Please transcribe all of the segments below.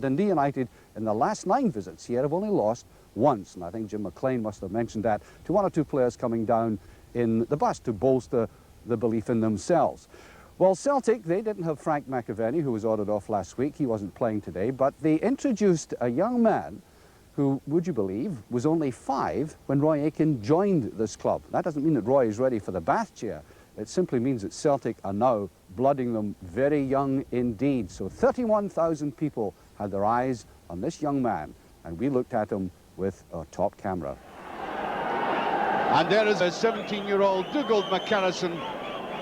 Dundee United, in the last 9 visits here, have only lost once. And I think Jim McLean must have mentioned that to 1 or 2 players coming down in the bus to bolster the belief in themselves. Well, Celtic, they didn't have Frank McAvenny, who was ordered off last week. He wasn't playing today, but they introduced a young man who, would you believe, was only 5 when Roy Aitken joined this club. That doesn't mean that Roy is ready for the Bath chair. It simply means that Celtic are now blooding them very young indeed. So 31,000 people had their eyes on this young man, and we looked at him with our top camera. And there is a 17-year-old Dougald McCarrison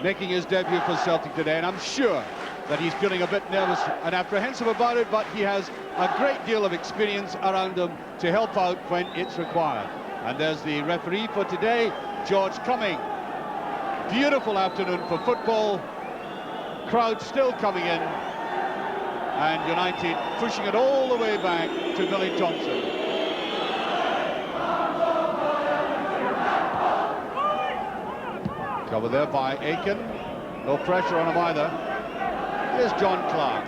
making his debut for Celtic today, and I'm sure that he's feeling a bit nervous and apprehensive about it, but he has a great deal of experience around him to help out when it's required. And there's the referee for today, George Cumming. Beautiful afternoon for football. Crowd still coming in, and United pushing it all the way back to Billy Thompson. Covered there by Aitken. No pressure on him either. Here's John Clark.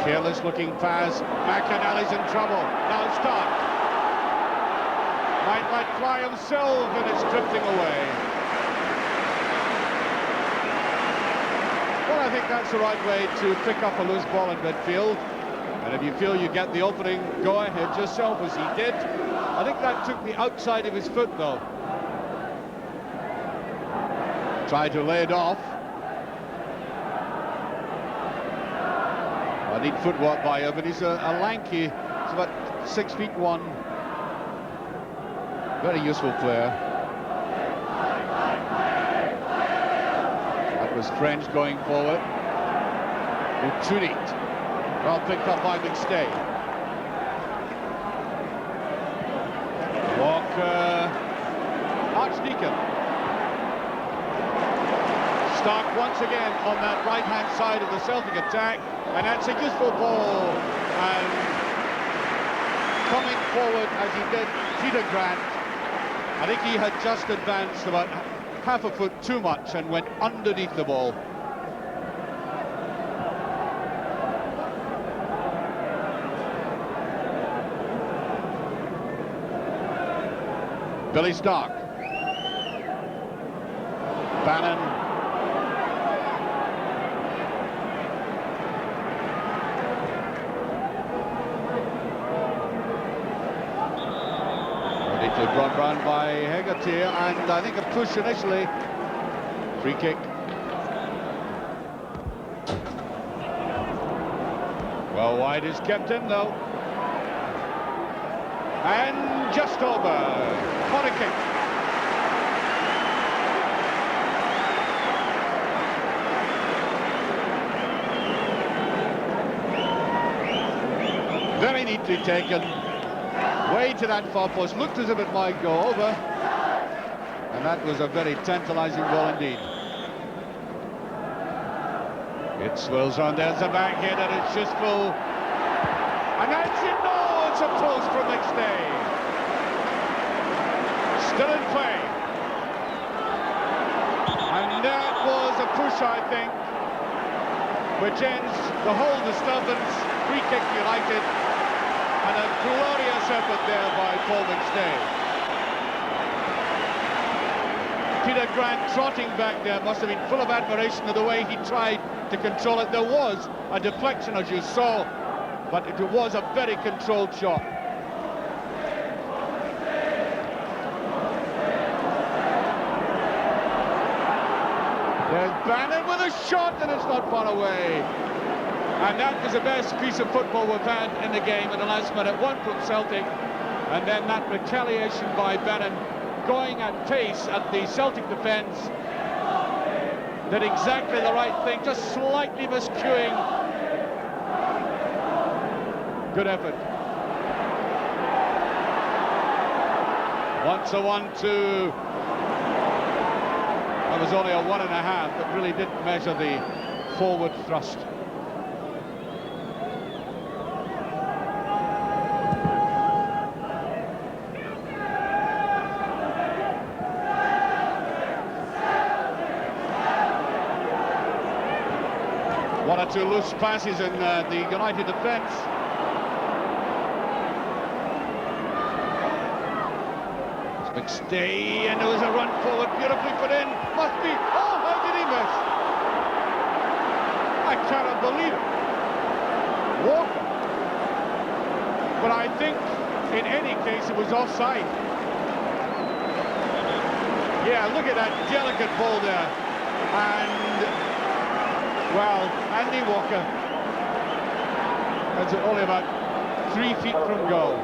Careless looking pass. McAnally's in trouble. Now Stark. Might let fly himself, and it's drifting away. Well, I think that's the right way to pick up a loose ball in midfield. And if you feel you get the opening, go ahead yourself, as he did. I think that took the outside of his foot, though. Tried to lay it off. I need footwork by him, but he's a lanky, he's about 6'1". Very useful player. That was French going forward. Utunit. Well picked up by McStay. Walker. Archdeacon. Stark once again on that right-hand side of the Celtic attack, and that's a useful ball. And coming forward as he did, Peter Grant, I think he had just advanced about half a foot too much and went underneath the ball. Billy Stark. Bannon. Brought round by Hegarty, and I think a push initially. Free kick. Well, wide is kept in though. And just over. Corner kick. Very neatly taken. Way to that far post, looked as if it might go over, and that was a very tantalising ball indeed. It swirls on, there's a backhand, and it's just full, and that's it. No, it's a post from McStay. Still in play, and that was a push, I think, which ends the whole disturbance. Free kick United. And a glorious effort there by Paul McStay. Peter Grant trotting back there must have been full of admiration of the way he tried to control it. There was a deflection, as you saw, but it was a very controlled shot. There's Bannon with a shot, and it's not far away. And that was the best piece of football we've had in the game in the last minute. One from Celtic, and then that retaliation by Bannon, going at pace at the Celtic defence. Did exactly the right thing, just slightly miscuing. Good effort. Once a 1-2. That was only a 1.5, but really didn't measure the forward thrust. What a two loose passes in the United defence. McStay, and there was a run forward, beautifully put in. Must be. Oh, how did he miss? I cannot believe it. Walker. But I think in any case it was offside. Yeah, look at that delicate ball there. And, well, Andy Walker. That's only about 3 feet from goal.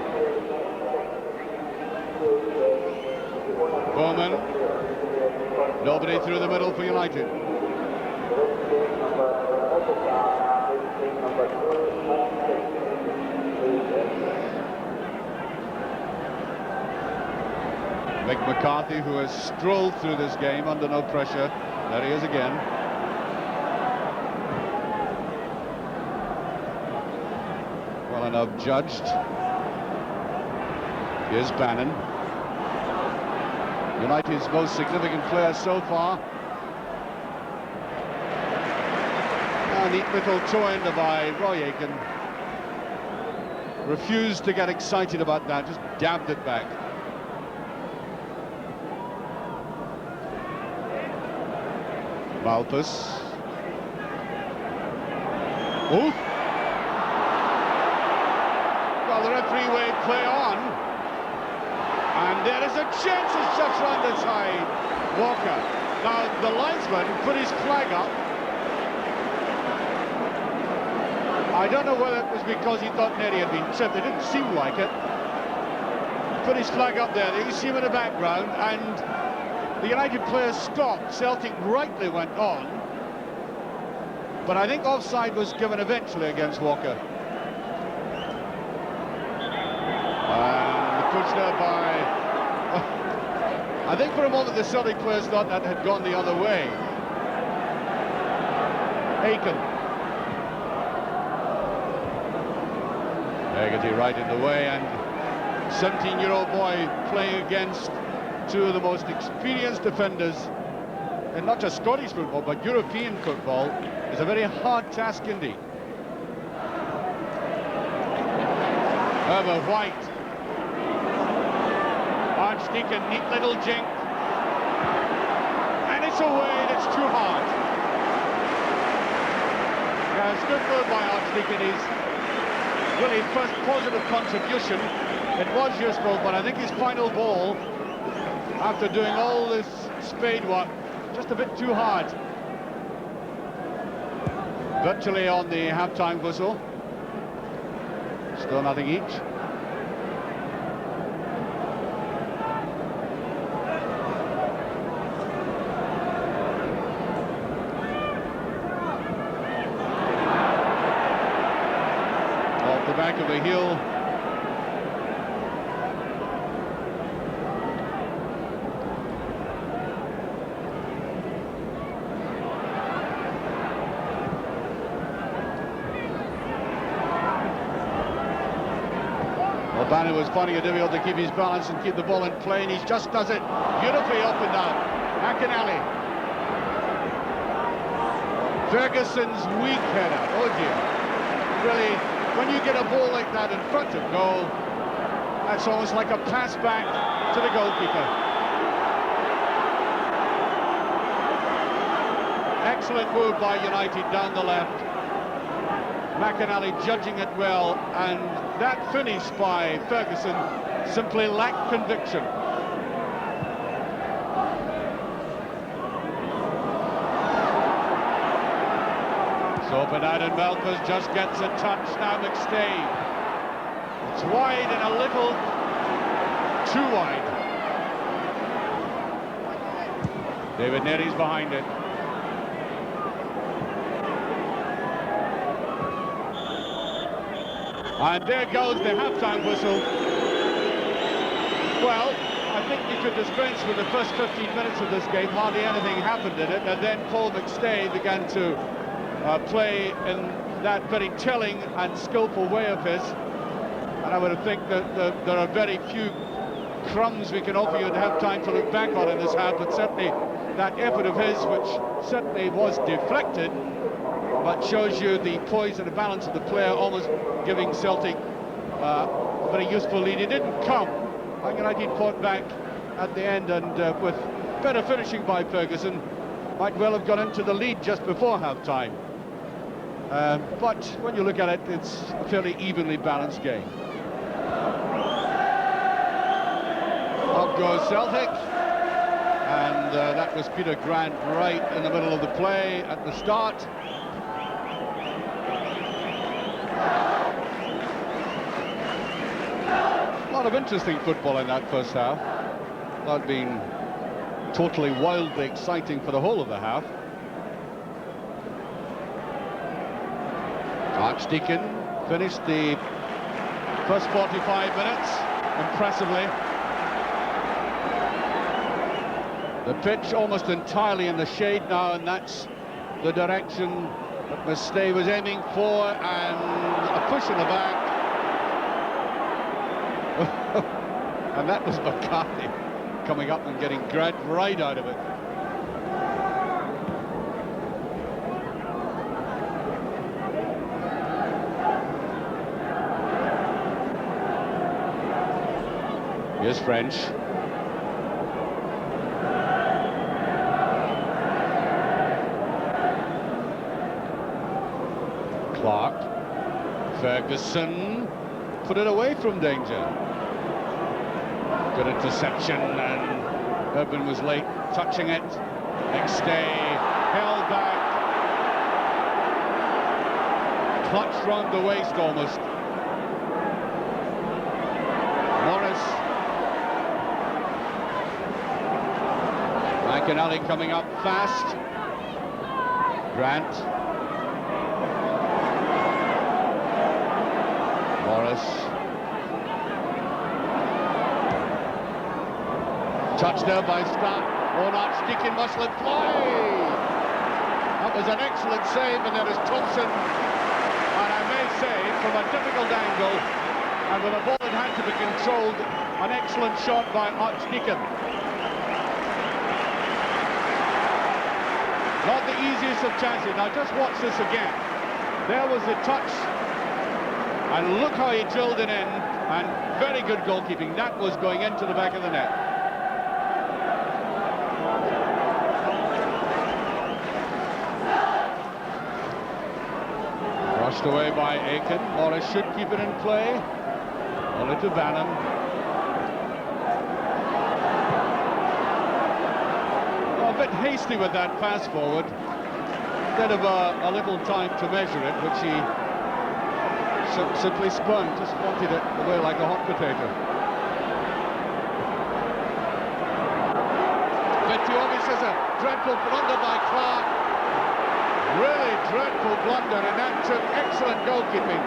Bowman. Nobody through the middle for United. Mick McCarthy, who has strolled through this game under no pressure. There he is again. Well enough judged. Here's Bannon. United's most significant player so far. A neat little toe-ender by Roy Aiken. Refused to get excited about that, just dabbed it back. Malpas. Oof. Well, the referee will play on. And there is a chance, it's just round the side. Walker. Now, the linesman put his flag up. I don't know whether it was because he thought Neddy had been tripped. It didn't seem like it. Put his flag up there. You see him in the background, and the United players stopped. Celtic rightly went on. But I think offside was given eventually against Walker. And the push there by... I think for a moment the Celtic players thought that had gone the other way. Aiken. Hegarty right in the way, and 17-year-old boy playing against two of the most experienced defenders in not just Scottish football but European football is a very hard task indeed. Herbert White. Archdeacon, neat little jink. And it's away, and it's too hard. Yeah, it's good move by Archdeacon. He's really first positive contribution. It was useful, but I think his final ball, after doing all this spade work, just a bit too hard. Virtually on the half-time whistle. Still nothing each. Off the back of the heel. Bannon was finding it difficult to keep his balance and keep the ball in play, and he just does it beautifully up and down. McInally. Ferguson's weak header. Oh dear. Really, when you get a ball like that in front of goal, that's almost like a pass back to the goalkeeper. Excellent move by United down the left. McInally judging it well, and that finish by Ferguson simply lacked conviction. So Bernard Malpas just gets a touch. Now McStay. It's wide and a little too wide. David Neddy's behind it. And there goes the half-time whistle. Well, I think you could dispense with the first 15 minutes of this game. Hardly anything happened in it, and then Paul McStay began to play in that very telling and skillful way of his. And I would think that there are very few crumbs we can offer you to have time to look back on in this half, but certainly that effort of his, which certainly was deflected, but shows you the poise and the balance of the player, almost giving Celtic a very useful lead. It didn't come. Man United fought back at the end, and with better finishing by Ferguson, might well have gone into the lead just before half-time. But when you look at it, it's a fairly evenly balanced game. Up goes Celtic, and that was Peter Grant right in the middle of the play at the start. A lot of interesting football in that first half. Not being totally wildly exciting for the whole of the half. Archdeacon finished the first 45 minutes impressively. The pitch almost entirely in the shade now, and that's the direction that Mustay was aiming for, and a push in the back. And that was McCarthy coming up and getting Grant right out of it. Here's French. Clark. Ferguson put it away from danger. Good interception, and Urban was late touching it. Next day, held back. Clutched round the waist almost. Morris. McInally coming up fast. Grant. Morris. Touched there by Stark. Archdeacon must let fly. That was an excellent save, and there is Thompson. And I may say, from a difficult angle, and with a ball that had to be controlled, an excellent shot by Archdeacon. Not the easiest of chances. Now just watch this again. There was the touch, and look how he drilled it in, and very good goalkeeping. That was going into the back of the net. Brushed away by Aiken. Morris should keep it in play. Only to Bannon. A bit hasty with that fast forward. Instead of a little time to measure it, which he simply spun, just wanted it away like a hot potato. Betiovis is a dreadful blunder by Clark. Really dreadful blunder, and that took excellent goalkeeping,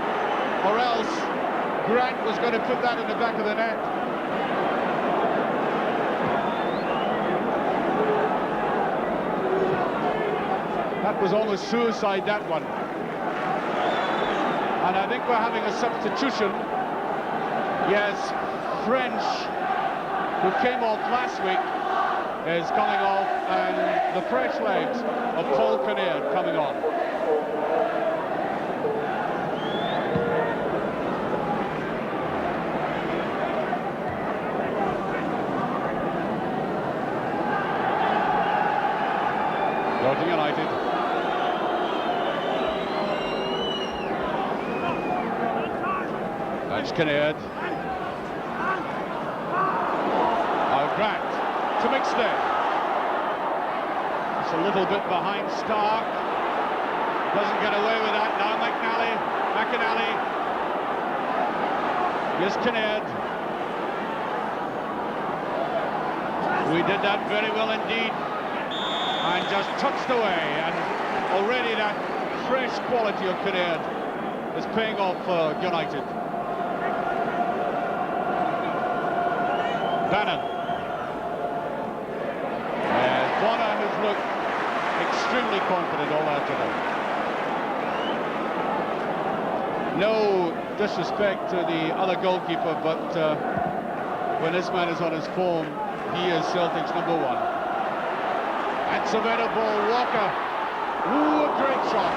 or else Grant was going to put that in the back of the net. That was almost suicide, that one. And I think we're having a substitution. Yes, French, who came off last week, is coming off, and the fresh legs of Paul Kinnaird coming on. Dorking United. That's Kinnaird. Now Grant to McStay. It's a little bit behind Stark. Doesn't get away with that. Now McInally. Here's Kinnaird. We did that very well indeed. And just touched away. And already that fresh quality of Kinnaird is paying off for United. Bannon. Bonner has looked extremely confident all afternoon. No disrespect to the other goalkeeper, but when this man is on his form, he is Celtic's #1. That's a better ball, Walker. Ooh, a great shot.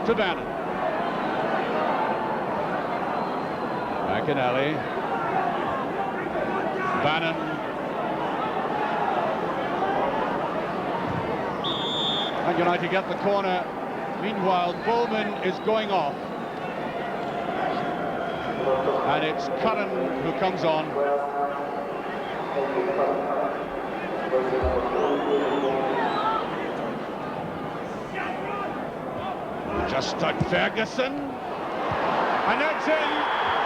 to Bannon. McInally. Bannon. And United get the corner. Meanwhile, Bowman is going off. And it's Curran who comes on. Just stuck Ferguson. And that's in.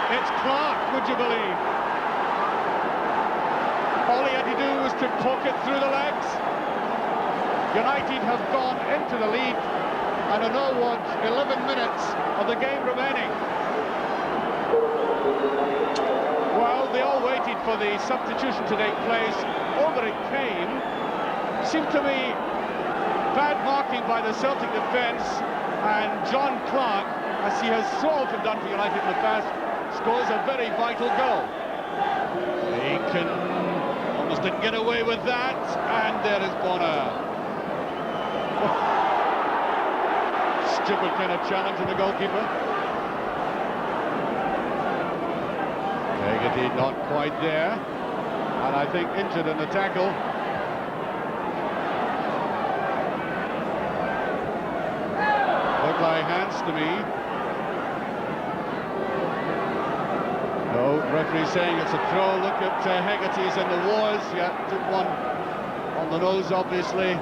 It's Clark, would you believe? All he had to do was to poke it through the legs. United have gone into the lead, and are now what, 11 minutes of the game remaining. Well, they all waited for the substitution to take place. Over it came. Seemed to me bad marking by the Celtic defence, and John Clark, as he has so often done for United in the past, scores a very vital goal. Aiken almost didn't get away with that, and there is Bonner. Stupid kind of challenge to the goalkeeper. Hegarty not quite there, and I think injured in the tackle. Looked like hands to me. No, referee saying it's a throw. Look at Hegarty's in the wars. Yeah, took one on the nose, obviously.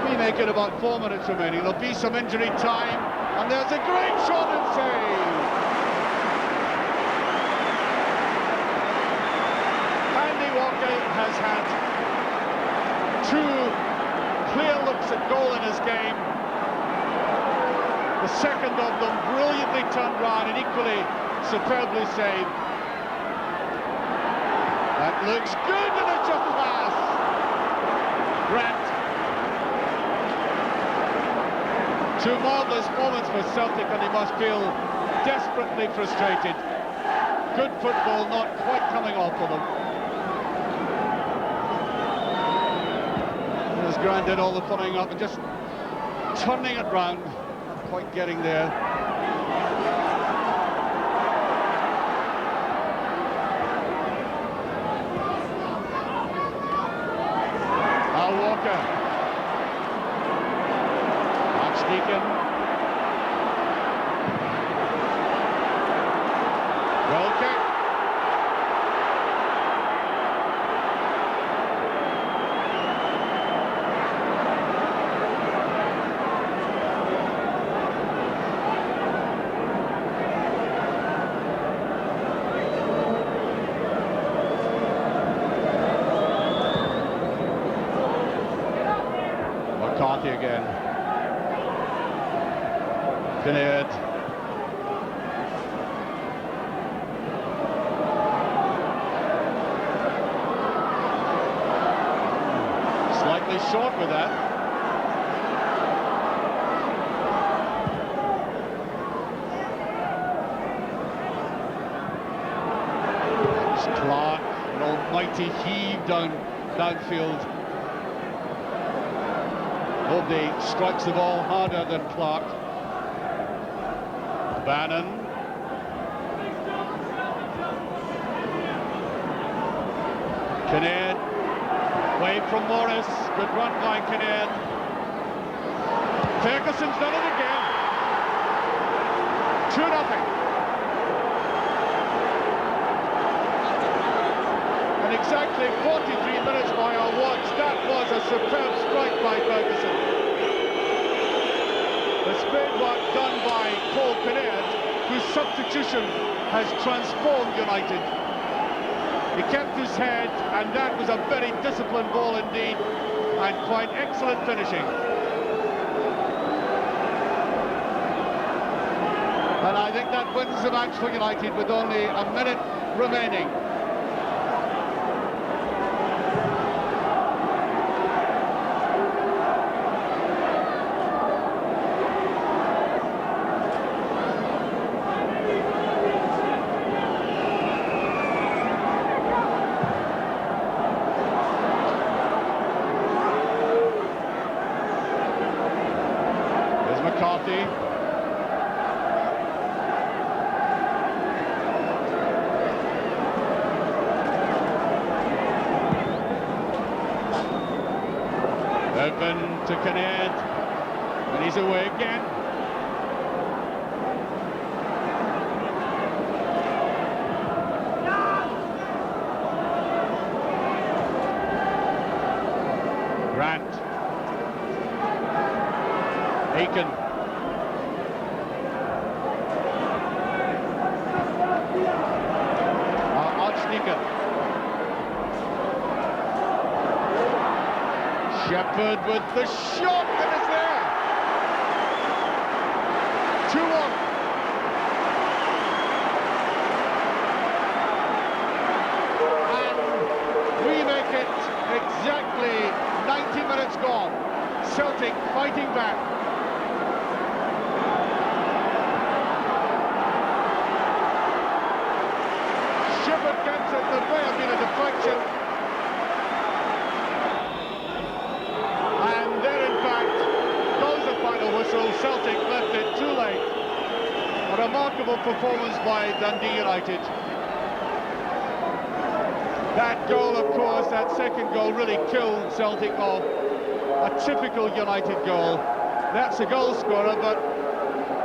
We make it about 4 minutes remaining. There'll be some injury time, and there's a great shot and save. Andy Walker has had 2 clear looks at goal in his game. The second of them brilliantly turned round and equally superbly saved. That looks good, and it's a pass. Grant. 2 marvellous moments for Celtic, and they must feel desperately frustrated. Good football not quite coming off for them. As Grant did all the following up and just turning it round. Quite getting there. Al Walker. Archdeacon. Well kicked. McCarthy again. Kinnaird. Slightly short with that. It's Clark, an almighty heave downfield. Nobody strikes the ball harder than Clark. Bannon. Kinnaird. Away from Morris. Good run by Kinnaird. Ferguson's done it again. 2-0. And exactly 43 minutes by our watch. That was a superb strike by Ferguson. The spade work done by Paul Kinnaird, whose substitution has transformed United. He kept his head, and that was a very disciplined ball indeed, and quite excellent finishing. And I think that wins the match for United with only a minute remaining. McCarthy. Open to Kinnaird, and he's away again. Grant. Aiken. Archdeacon. Shepherd with the shot, and it's there. 2-1. And we make it exactly 90 minutes gone. Celtic fighting back. Shepherd gets it. There may have been a deflection. And there, in fact, goes the final whistle. Celtic left it too late. A remarkable performance by Dundee United. That goal, of course, that second goal really killed Celtic off. A typical United goal. That's a goal scorer, but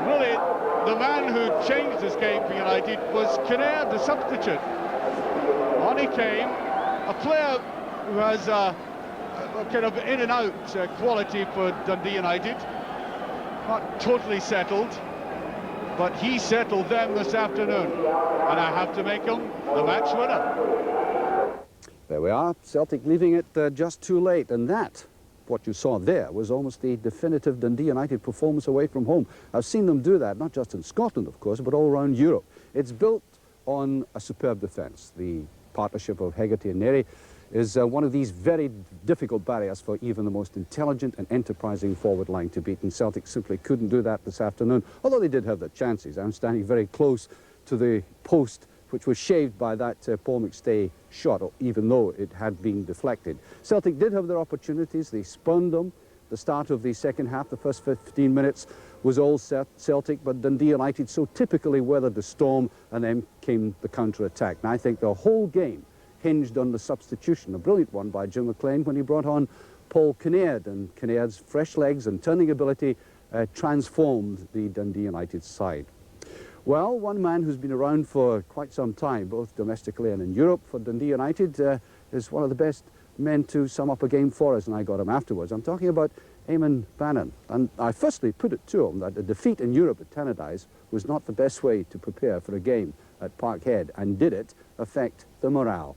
really the man who changed this game for United was Kinnaird, the substitute. On he came, a player who has a kind of in and out quality for Dundee United. Not totally settled, but he settled them this afternoon, and I have to make him the match winner. There we are, Celtic leaving it just too late, and that, what you saw there, was almost the definitive Dundee United performance away from home. I've seen them do that, not just in Scotland, of course, but all around Europe. It's built on a superb defence. The partnership of Hegarty and Neri is one of these very difficult barriers for even the most intelligent and enterprising forward line to beat, and Celtic simply couldn't do that this afternoon, although they did have their chances. I'm standing very close to the post, which was shaved by that Paul McStay shot, even though it had been deflected. Celtic did have their opportunities. They spurned them. The start of the second half, the first 15 minutes, was all Celtic, but Dundee United so typically weathered the storm, and then came the counter-attack. And I think the whole game hinged on the substitution, a brilliant one by Jim McLean when he brought on Paul Kinnaird, and Kinnairds' fresh legs and turning ability transformed the Dundee United side. Well, one man who's been around for quite some time, both domestically and in Europe for Dundee United, is one of the best men to sum up a game for us, and I got him afterwards. I'm talking about Eamon Bannon. And I firstly put it to him that a defeat in Europe at Tannadice was not the best way to prepare for a game at Parkhead, and did it affect the morale?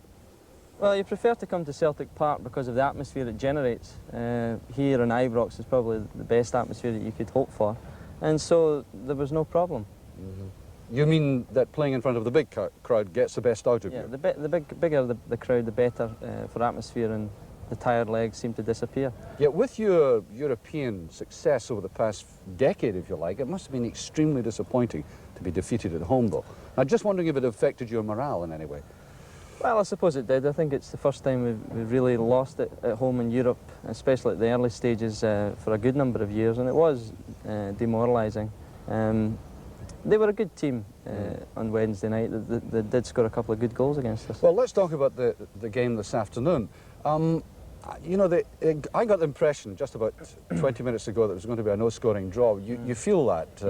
Well, you prefer to come to Celtic Park because of the atmosphere it generates. Here in Ibrox is probably the best atmosphere that you could hope for, and so there was no problem. Mm-hmm. You mean that playing in front of the big crowd gets the best out of you? Yeah, the bigger the crowd, the better for atmosphere, and the tired legs seem to disappear. Yet with your European success over the past decade, if you like, it must have been extremely disappointing to be defeated at home, though. I'm just wondering if it affected your morale in any way. Well, I suppose it did. I think it's the first time we've really lost it at home in Europe, especially at the early stages for a good number of years, and it was demoralising. They were a good team on Wednesday night. They did score a couple of good goals against us. Well, let's talk about the game this afternoon. You know, I got the impression just about 20 minutes ago that it was going to be a no-scoring draw. You feel that,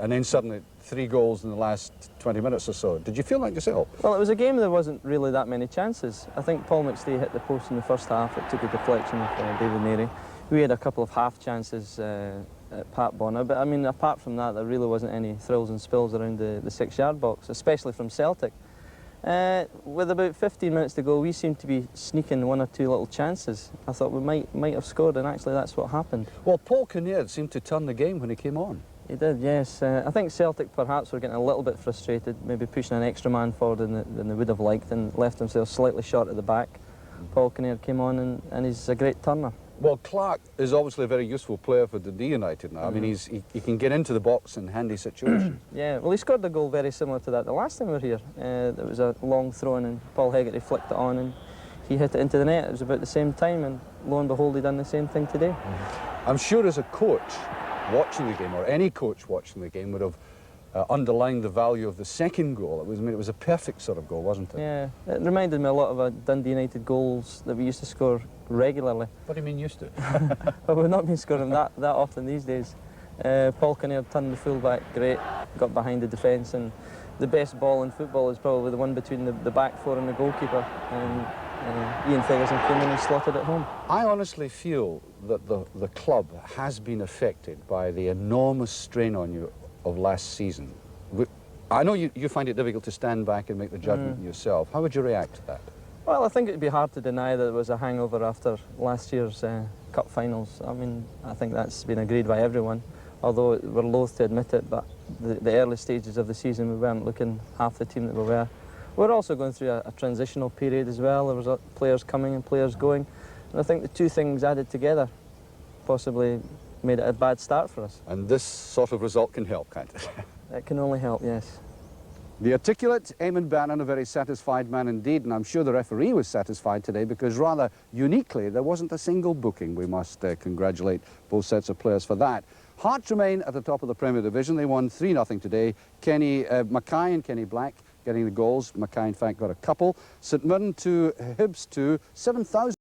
and then suddenly 3 goals in the last 20 minutes or so. Did you feel like yourself? Well, it was a game there wasn't really that many chances. I think Paul McStay hit the post in the first half. It took a deflection of David Neri. We had a couple of half chances at Pat Bonner, but I mean, apart from that, there really wasn't any thrills and spills around the 6-yard box, especially from Celtic. With about 15 minutes to go, we seemed to be sneaking 1 or 2 little chances. I thought we might have scored, and actually that's what happened. Well, Paul Kinnaird seemed to turn the game when he came on. He did, yes. I think Celtic perhaps were getting a little bit frustrated, maybe pushing an extra man forward than they would have liked, and left themselves slightly short at the back. Paul Kinnaird came on, and he's a great turner. Well, Clark is obviously a very useful player for Dundee United now. I mean, he can get into the box in handy situations. Yeah, well, he scored a goal very similar to that the last time we were here. There was a long throw in, and Paul Hegarty flicked it on, and he hit it into the net. It was about the same time, and lo and behold, he done the same thing today. I'm sure as a coach, watching the game, or any coach watching the game, would have underlined the value of the second goal. It was a perfect sort of goal, wasn't it? Yeah, it reminded me a lot of Dundee United goals that we used to score regularly. What do you mean used to? But we've not been scoring that often these days. Paul Kinnear turned the full-back great, got behind the defence, and the best ball in football is probably the one between the back four and the goalkeeper. And Ian Ferguson came in and slotted it home. I honestly feel that the club has been affected by the enormous strain on you of last season. I know you find it difficult to stand back and make the judgment yourself. How would you react to that? Well, I think it'd be hard to deny that it was a hangover after last year's cup finals. I mean, I think that's been agreed by everyone, although we're loath to admit it, but the early stages of the season we weren't looking half the team that we were. We're also going through a transitional period as well. There was players coming and players going, and I think the two things added together possibly made it a bad start for us. And this sort of result can help, can't it? It can only help, yes. The articulate Eamon Bannon, a very satisfied man indeed, and I'm sure the referee was satisfied today because rather uniquely there wasn't a single booking. We must congratulate both sets of players for that. Hearts remain at the top of the Premier Division. They won 3-0 today. Mackay and Kenny Black getting the goals. Mackay, in fact, got a couple. St Mirren 2, Hibs 2, 7,000.